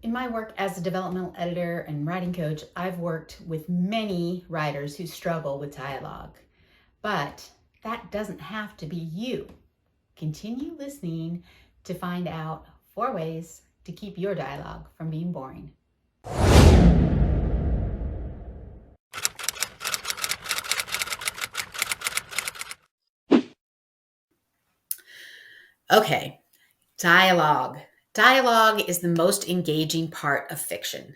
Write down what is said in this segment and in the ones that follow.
In my work as a developmental editor and writing coach, I've worked with many writers who struggle with dialogue, but that doesn't have to be you. Continue listening to find out 4 ways to keep your dialogue from being boring. Okay, dialogue. Dialogue is the most engaging part of fiction.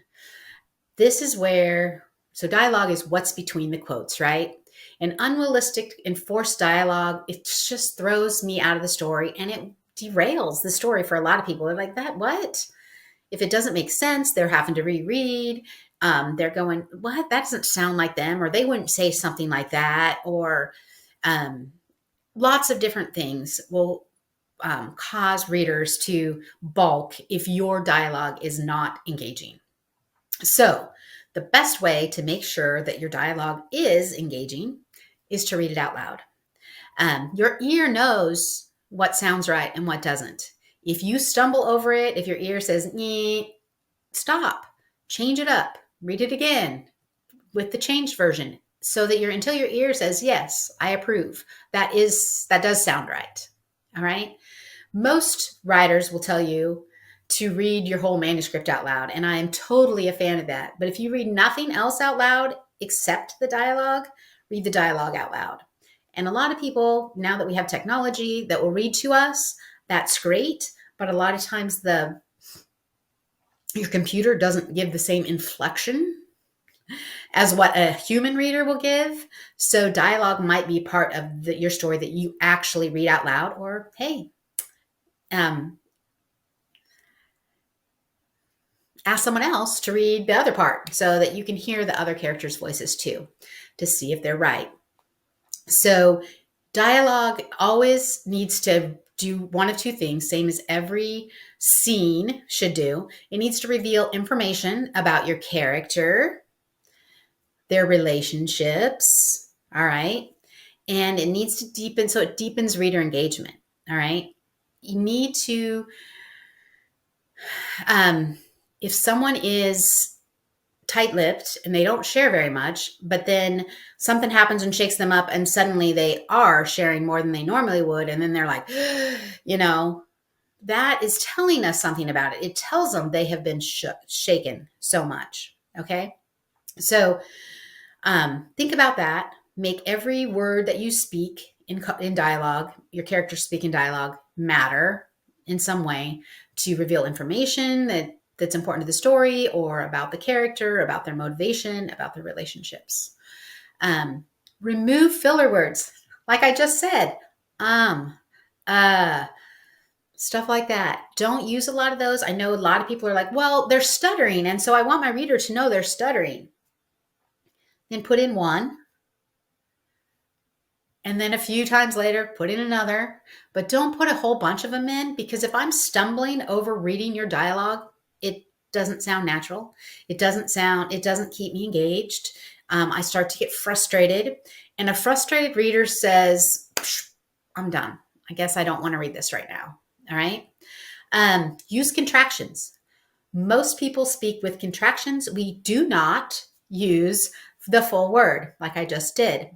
This is so dialogue is what's between the quotes, right? And unrealistic and forced dialogue, it just throws me out of the story and it derails the story for a lot of people. They're like, that what? If it doesn't make sense, they're having to reread. They're going, what? That doesn't sound like them, or they wouldn't say something like that, or um, lots of different things will cause readers to balk if your dialogue is not engaging. So, the best way to make sure that your dialogue is engaging is to read it out loud. Your ear knows what sounds right and what doesn't. If you stumble over it, if your ear says, stop, change it up, read it again with the changed version so that until your ear says, yes, I approve. That does sound right. All right. Most writers will tell you to read your whole manuscript out loud, and I am totally a fan of that. But if you read nothing else out loud except the dialogue, read the dialogue out loud. And a lot of people, now that we have technology that will read to us, that's great. But a lot of times your computer doesn't give the same inflection as what a human reader will give. So dialogue might be part of your story that you actually read out loud, or hey, ask someone else to read the other part so that you can hear the other characters' voices too, to see if they're right. So dialogue always needs to do one of two things, same as every scene should do. It needs to reveal information about your character, their relationships, all right? And it needs to deepen, so it deepens reader engagement, all right? You need to, if someone is tight-lipped and they don't share very much, but then something happens and shakes them up and suddenly they are sharing more than they normally would, and then they're like, that is telling us something about it. It tells them they have been shaken so much. Okay. So think about that. Make every word that you speak in dialogue, your characters speak in dialogue, matter in some way to reveal information that's important to the story, or about the character, about their motivation, about their relationships. Remove filler words. Like I just said, stuff like that. Don't use a lot of those. I know a lot of people are like, well, they're stuttering, and so I want my reader to know they're stuttering. Then put in one. And then a few times later, put in another. But don't put a whole bunch of them in, because if I'm stumbling over reading your dialogue, it doesn't sound natural. It doesn't keep me engaged. I start to get frustrated. And a frustrated reader says, I'm done. I guess I don't want to read this right now. All right. Use contractions. Most people speak with contractions. We do not use the full word like I just did.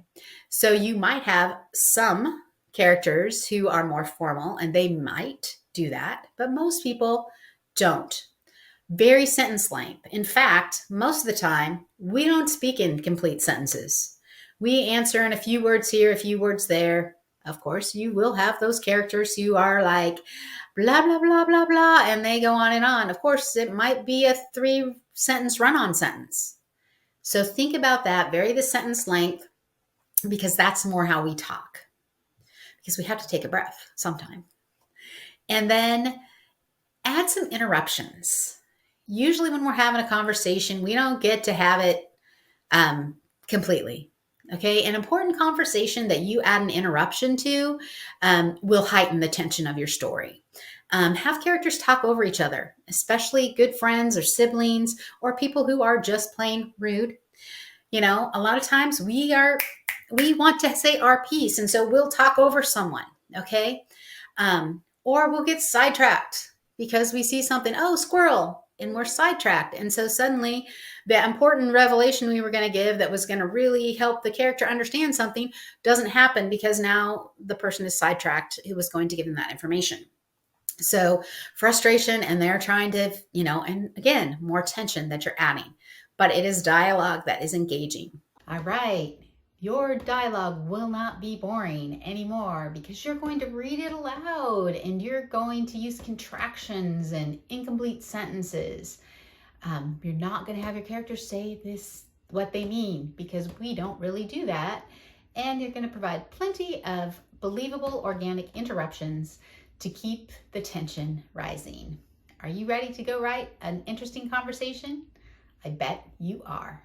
So you might have some characters who are more formal and they might do that, but most people don't. Vary sentence length. In fact, most of the time, we don't speak in complete sentences. We answer in a few words here, a few words there. Of course, you will have those characters who are like, blah, blah, blah, blah, blah, and they go on and on. Of course, it might be a 3-sentence run-on sentence. So think about that. Vary the sentence length, because that's more how we talk, because we have to take a breath sometime. And then add some interruptions. Usually when we're having a conversation, we don't get to have it completely. Okay. An important conversation that you add an interruption to will heighten the tension of your story. Have characters talk over each other, especially good friends or siblings or people who are just plain rude. A lot of times we want to say our piece, and so we'll talk over someone, okay? Or we'll get sidetracked because we see something, oh, squirrel, and we're sidetracked. And so suddenly the important revelation we were going to give that was going to really help the character understand something doesn't happen because now the person is sidetracked who was going to give them that information. So frustration, and they're trying to, and again, more tension that you're adding, but it is dialogue that is engaging. All right. Your dialogue will not be boring anymore because you're going to read it aloud and you're going to use contractions and incomplete sentences. You're not going to have your characters say what they mean, because we don't really do that. And you're going to provide plenty of believable organic interruptions to keep the tension rising. Are you ready to go write an interesting conversation? I bet you are.